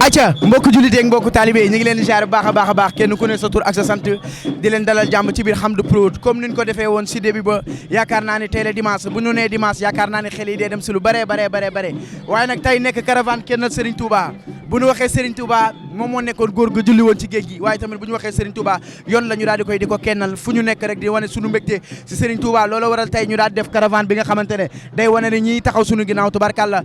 acca mbokku jullit ak mbokku taalibe yi ñu ngi leen di ziar bu baax a baax kenn ku ne sa tur ak sa sant di leen dalal jàmm ci biir Hamdou Prod comme niñ ko defee woon si début ba yaakaar naa ni tey la dimanche bu ñu nee dimanche yaakaar naa ni xel yi dee dem si lu bare waaye nag tey nekk caravane kennal Serigne Touba bu ñu waxee Serigne Touba moom moo nekkoon góor ga julli woon ci géej gi waaye tamit bu ñu waxee Serigne Touba yoon la ñu daal di koy di ko kennal fu ñu nekk rek di wane sunu mbégte si Serigne Touba loolu waral tey ñu daal di def caravane bi nga xamante ne day wane ne ñiy taxaw sunu ginnaaw tubarkàlla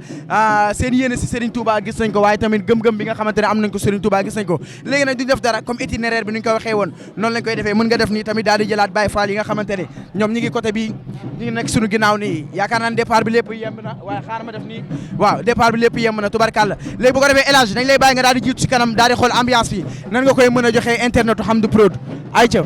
seen yéene si Serigne Touba gis nañ ko waaye tamit gëm-gëm bi nga xamante ne am nañ ko Serigne Touba gis nañ ko léegi nag duñ def dara comme itinéraire bi ni ñu ko waxee woon noonu lañ koy defee mën nga def nii tamit daal di jëlaat Baye Fall yi nga xamante ne ñoom ñi ngi côté bi ñi ngi nekk sunu ginnaaw nii yaakaar naa ne départ bi lépp yemb na waaye xaar ma def nii waaw départ bi lépp yemb na tubarkàlla léegi bu ko defee élage dañ lay bàyyi nga daal di jiitu si kanam daal di xool ambiance bi nan nga koy mën a joxee internetu Hamdou Prod ayca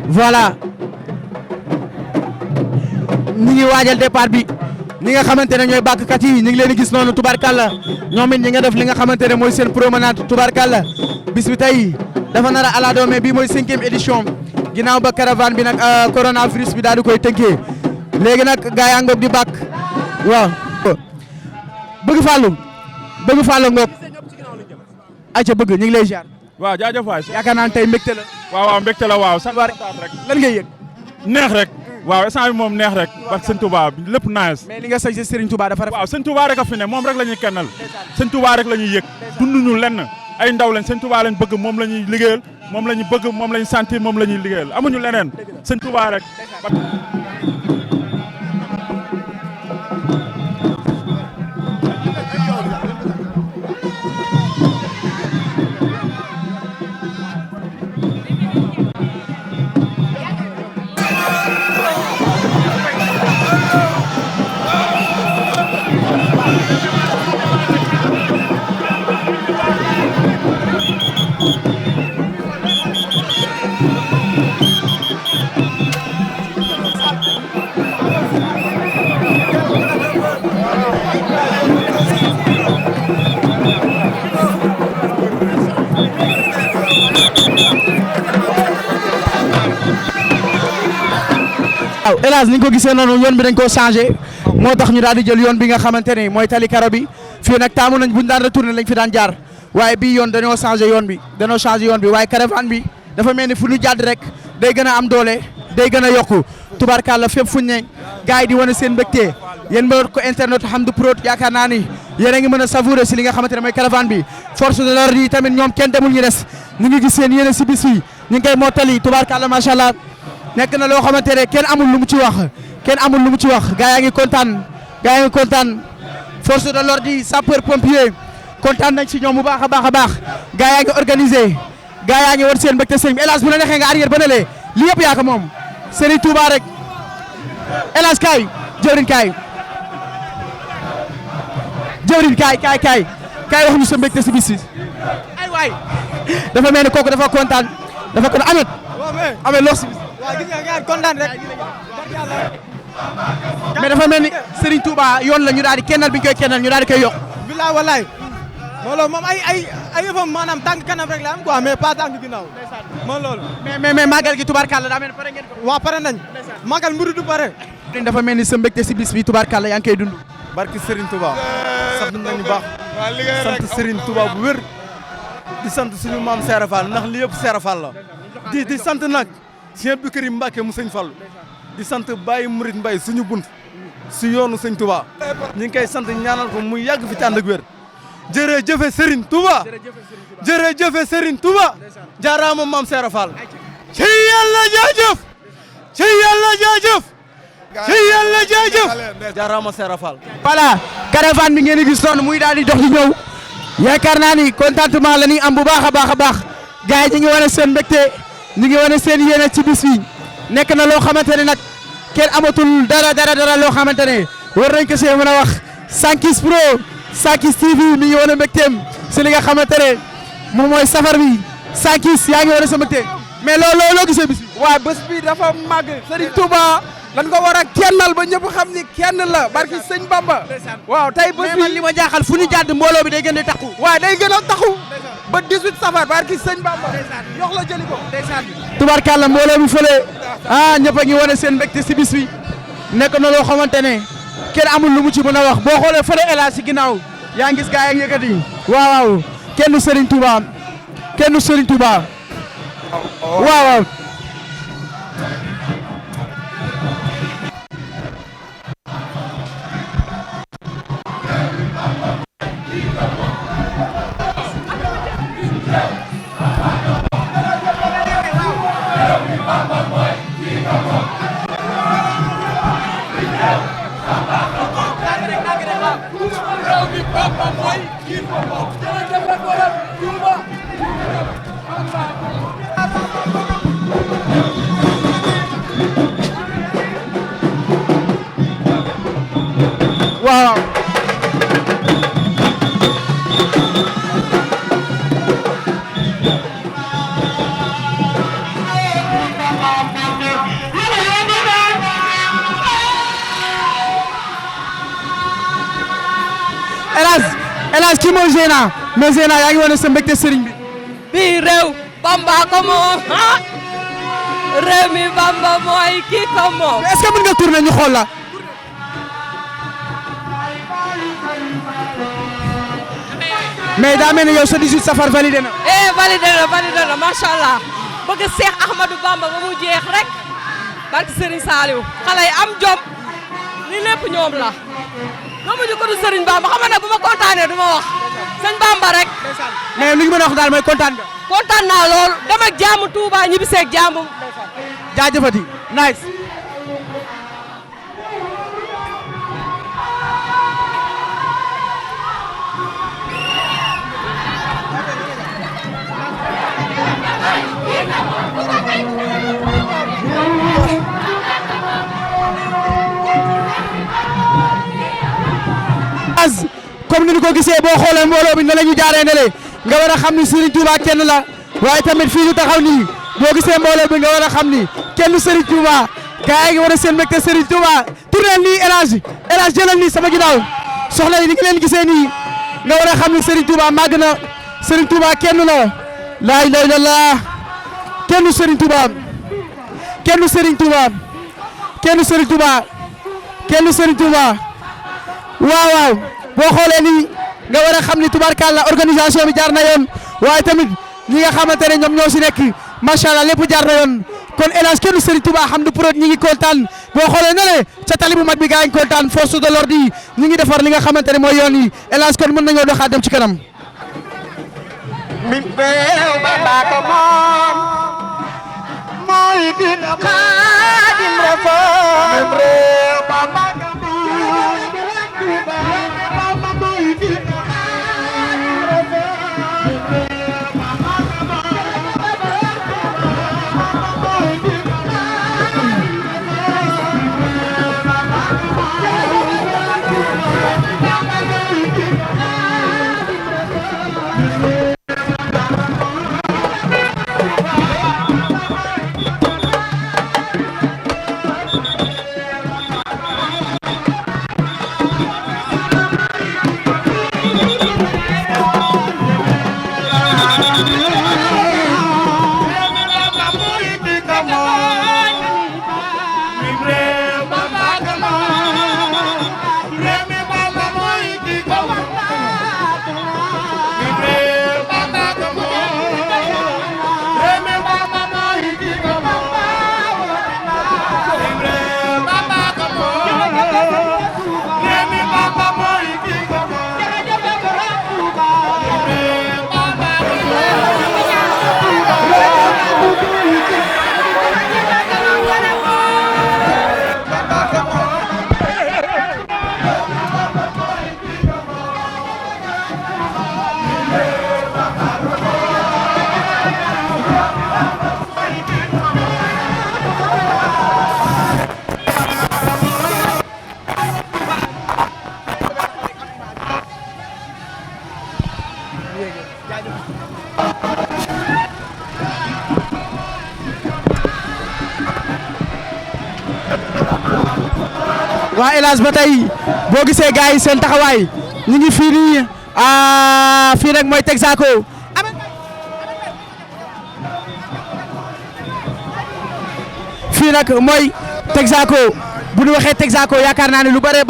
voilà ñi ngi waajal départ bi ñi nga xamante ne ñooy bàkkkat yi ñu ngi leen di gis noonu tubarkalla ñoom it ñi nga def li nga xamante ne mooy seen promenade tubarkalla bis bi tey dafa nar a ala doome bii mooy 5e édition ginnaaw ba caravane bi nag coronavirus bi daal di koy tënkee léegi nag gaa yaa ngoog di bàkk waaw bëgg Fallou ngoog ayca bëgg ñu ngi lay ziar. waaw jaajëf waay. yaakaar naa ne tey mbégte la. waaw mbégte la waaw. sant rek lan ngay yëg. neex rek. waaw instant bi moom neex rek parce que sëñ Touba lépp nice. mais li nga sañ si Serigne Touba dafa rafet. waaw sëñ Touba rek a fi ne moom rek la ñuy kennal sëñ Touba rek la ñuy yëg dunduñu lenn ay ndaw lañ sëñ Touba lañ bëgg moom la ñuy liggéeyal moom la ñu bëgg moom la ñu sentir moom la ñuy liggéeyal amuñu leneen sëñ Touba rek. waaw hélas ni nga ko gisee noonu yoon bi dañ koo changé moo tax ñu daal di jël yoon bi nga xamante ne mooy tali karo bi fii nag taamu nañ buñ daan retourné lañ fi daan jaar waaye bii yoon dañoo changé yoon bi waaye caravane bi dafa mel ni fu ñu jàdd rek day gën a am doole day gën a yokku tubarkàlla fépp fuñ ne gars yi di wane seen mbégte yéen ba ko internet Hamdou Prod yaakaar naa ni yéen a ngi mën a savourer si li nga xamante ne mooy caravane bi force de l'ordre yi tamit ñoom kenn demul ñu des ñu ngi gis seen yéene si bis yi ñu ngi koy mottali tubarkàlla macha allah nekk na loo xamante ne kenn amul lu mu ci wax gaa yaa ngi kontaan force de l'ordre yi sapeur pompier kontaan nañ ci ñoom bu baax a baax gaa yaa ngi organisé gaa yaa ngi war seen mbégte sëñ bi hélas bu la neexee nga arrière ba ne lee li yëpp yaa ko moom Serigne Touba rek hélas kaay jëwriñ kaay wax ñu sa mbégte si bis yi ay waay dafa mel ni kooku dafa kontaan amet lox si bis waaw gis nga kontaan rek mais dafa mel ni Serigne Touba yoon la ñu daal di kennal bi ñu koy kennal ñu daal di koy yokk. bilaay walaay loolu moom ay yëfam maanaam tànk kanam rek la am quoi mais pas tànk ginnaaw moom loolu. mais màggal gi tubaarkàlla daa mel ni pare ngeen ko. waaw pare nañ màggal mburu du pare. dafa mel ni sa mbégte si bis bi tubaarkàlla yaa ngi koy dund. barki Serigne Touba sant nañu baax sant Serigne Touba bu wér di sant suñu maam Serap Fall ndax li yëpp Serap Fall la di sant nag Cheikh Abdou Karim Mbacké mu sëñ Fallu di sant Baye Mourid Mbaye suñu bunt si yoonu sëñ Touba ñu ngi koy sant ñaanal ko muy yàgg fi ci ànd ak wér jërëjëf Serigne Touba jërëjëf Serigne Touba jaaraama maam Serap Fall ci yàlla jaajëf ci yàlla jaajëf ci yàlla jaajëf jaaraama Serap Fall. voilà caravane bi ngeen di gis noonu muy daal di dox di ñëw yaakaar naa ni contentement la ñuy am bu baax a baax gars yi ñu ngi wane seen mbégte ñu ngi wane seen yéene ci bis bi nekk na loo xamante ne nag kenn amatul dara loo xamante ne war nañ ko see mën a wax Sankis Pro Sankis TV mi ngi wane mbégteem si li nga xamante ne moom mooy safar bi Sankis yaa ngi wane sa mbégte mais loo gisee bis bi. waaw bés bi dafa màgg Serigne Touba dañ ko war a kennal ba ñëpp xam ni kenn la barki sëñ Bamba. waaw tey bés bi li ma jaaxal fu ñu jàdd mbooloo bi day gën di takku. waaw day gën a taxu ba 18 safar barki sëñ Bamba yox la jëli ko. tubarkàlla mbooloo mi fële ñëpp a ngi wane seen mbégte si bis bi nekk na loo xamante ne kenn amul lu mu ci mën a wax boo xoolee fële hélas si ginnaaw yaa ngi gis gaa yi ak yëkkati waaw kenn Serigne Touba waaw. waaw hélas kii mooy Zeyna mais Zeyna yaa ngi wane sa mbégte sëriñ bi. bii réew Bamba ko moom réew mi Bamba mooy kii ko moom. est-ce que mën nga tourner ñu xool la. mais daa mel ni yow sa 18 safar validé na. validé na macha allah bëgg Cheikh Ahmadou Bamba ba mu jeex rek barki Serigne Saliou xale yi am jom li lépp ñoom la ñoom ñu ko du Serigne Bamba xam nga bu ma kontaanee du ma wax sëñ Bamba rek. mais li ñu mën a wax daal mooy kontaan nga. kontaan naa lool dem ak jàmm Touba ñibbi seeg jàmm. jaajëfati nice. comme ni ñu ko gisee boo xoolee mbooloo bi ne la ñu jaaree ne le nga war a xam ni Serigne Touba kenn la waaye tamit fii ñu taxaw nii boo gisee mbooloo bi nga war a xam ni kenn Serigne Touba gars yi nga war a seen mbégte Serigne Touba tournel nii El Hadj jëlal nii sama ginnaaw soxna yi ni ngi leen gisee nii nga war a xam ni Serigne Touba màgg na Serigne Touba kenn la laa ilaaha illallaah kenn Serigne Touba kenn Serigne Touba kenn Serigne Touba kenn Serigne Touba waaw waaw boo xoolee nii nga war a xam ni tubarkalla organisation bi jaar na yoon waaye tamit ñi nga xamante ne ñoom ñoo si nekk macha allah lépp jaar na yoon kon El Hadj kenn Serigne Touba Hamdou Prod ñi ngi kontaan boo xoolee ne le ca tali bu mag bi gaa ngi kontaan force de l'ordre yi ñi ngi defar li nga xamante ne mooy yoon yi El Hadj kon mën nañoo doxaat dem ci kanam. min beew Bamba ko moom mooy din Xaadim Rasuul réew Bamba ko waa El Hadj ba tey boo gisee gars yi seen taxawaay ñu ngi fii nii fii nag mooy Texaco fii nag mooy Texaco bu ñu waxee Texaco yaakaar naa ne lu bare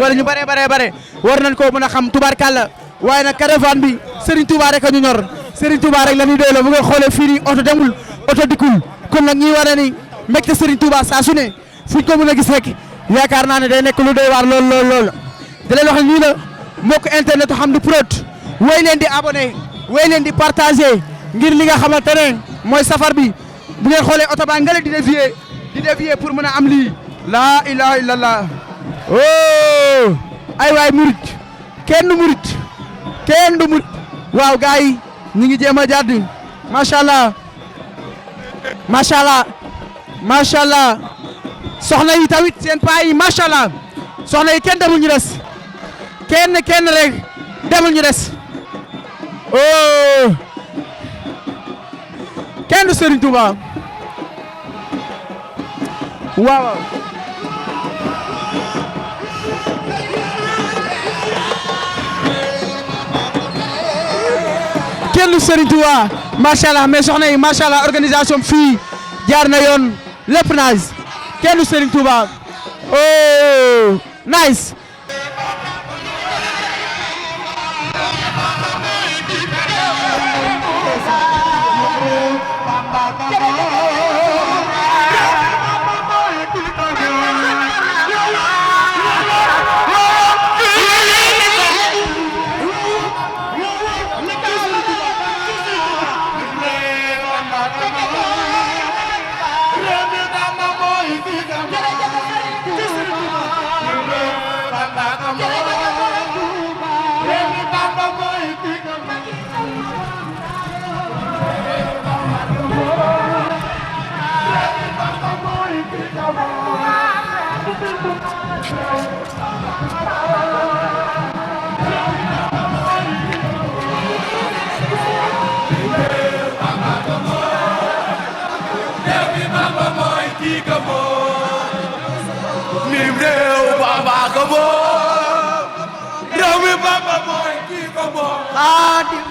wala ñu bare war nañ koo mën a xam tubaarkàlla waaye nag caravane bi Serigne Touba rek a ñu ñor Serigne Touba rek la ñuy doyloo bu nga xoolee fii nii oto demul oto dikkul kon nag ñi war a ni mbégte Serigne Touba saa su ne fuñ ko mën a gis rek yaakaar naa ne day nekk lu doy waar lool da leen wax nii la mbokk internet Hamdou Prod wéy leen di abonné wéy leen di partagé ngir li nga xamante ne mooy safar bi bu ngeen xoolee oto baa ngale di dévier pour mën a am lii laa ilaha illallah oh ay waay murit kenn du murit waaw gars yi ñu ngi jéem a jàdd macha allah soxna yi tamit seen paa yi macha allah soxna yi kenn demul ñu des kenn rek demul ñu des oh kenn du Serigne Touba waaw. kenn du Serigne Touba macha allah mais soxna yi macha allah organisation fii jaar na yoon lépp nice kenn du Serigne Touba oh nice. Mim réew Bamba ko moom réew mi Bamba mooy kii ko moom Xaadim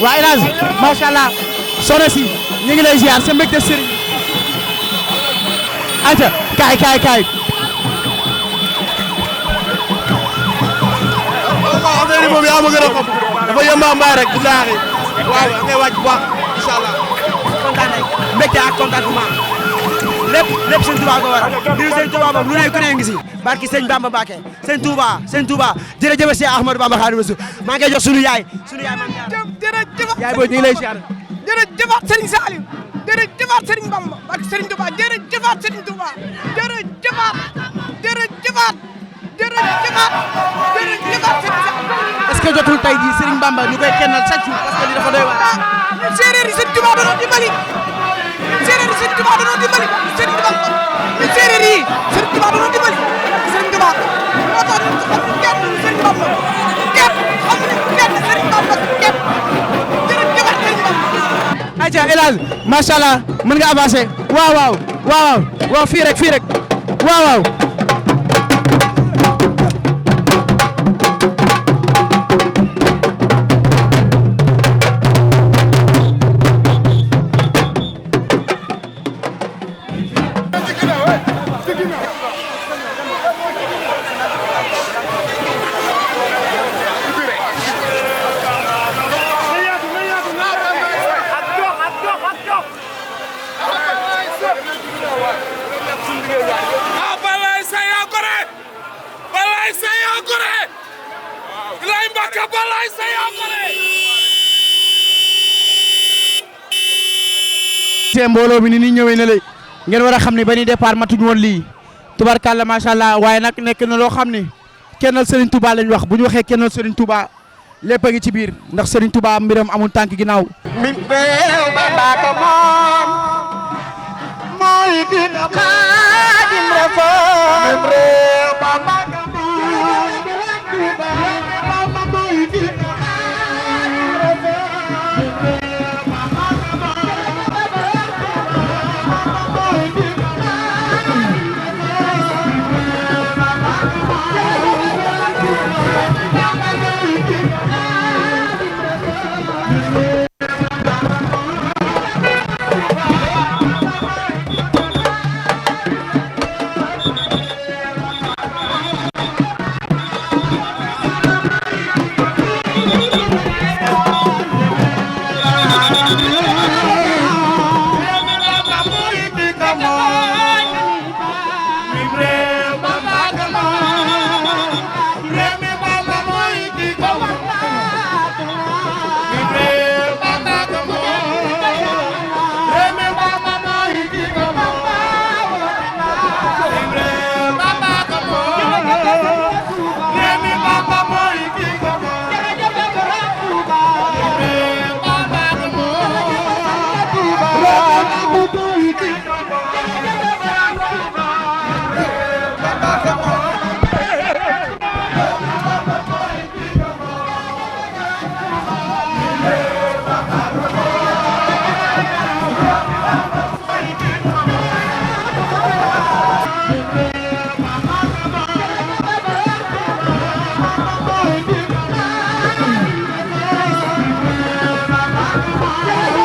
waa El Hadj macha allah soxna si ñu ngi lay ziar sa mbégte sëriñ ayca kaay waaw affaire yi moom yaa ma gën a xam dafa yemba mbaay rek billaahi waaw ngay wàcc bu baax incha allah kontaan nañ mbégte ak contentement lépp sëñ Touba ko waral biir sëñ Touba moom lu ne ku ne ngi si barki sëñ Bamba Mbacké sëñ Touba jërëjëf Cheikh Ahmadou Bamba Khadimu Rasul maa ngi koy jox sunu yaay jërëjëf yaay booy ñu ngi lay ziar jërëjëfaat Serigne Saliou jërëjëfaat Serigne Bamba barki Serigne Touba jërëjëfaat Serigne Touba jërëjëfaat Serigne Saliou est-ce que jotul tey jii Serigne Bamba ñu koy kennal chaque jour parce que li dafa doy waar ñun séeréer yi Serigne Touba dañoo dimbali séeréer yi Serigne Touba dañoo dimbali Serigne Bamba ñun séeréer yi Serigne Touba dañoo dimbali Serigne Touba moo tax ñu xam kenn Serigne Bamba kenn xamuñu kenn Serigne Bamba kenn jërëjëfaat Serigne Bamba. ayca El Hadj macha allah mën nga avancer waaw fii rek waaw. te mbooloo mi ni ni ñëwee na lay ngeen war a xam ne ba ni départ matuñu woon lii tubarkalla macha allah waaye nag nekk na loo xam ne kennal Serigne Touba lañ wax bu ñu waxee kennal Serigne Touba lépp a ngi ci biir ndax Serigne Touba mbiram amul tànk ginnaaw. min beew Bamba ko moom mooy din Xaadim Rasuul min beew Bamba ko moom mooy din Xaadim Rasuul Thank you.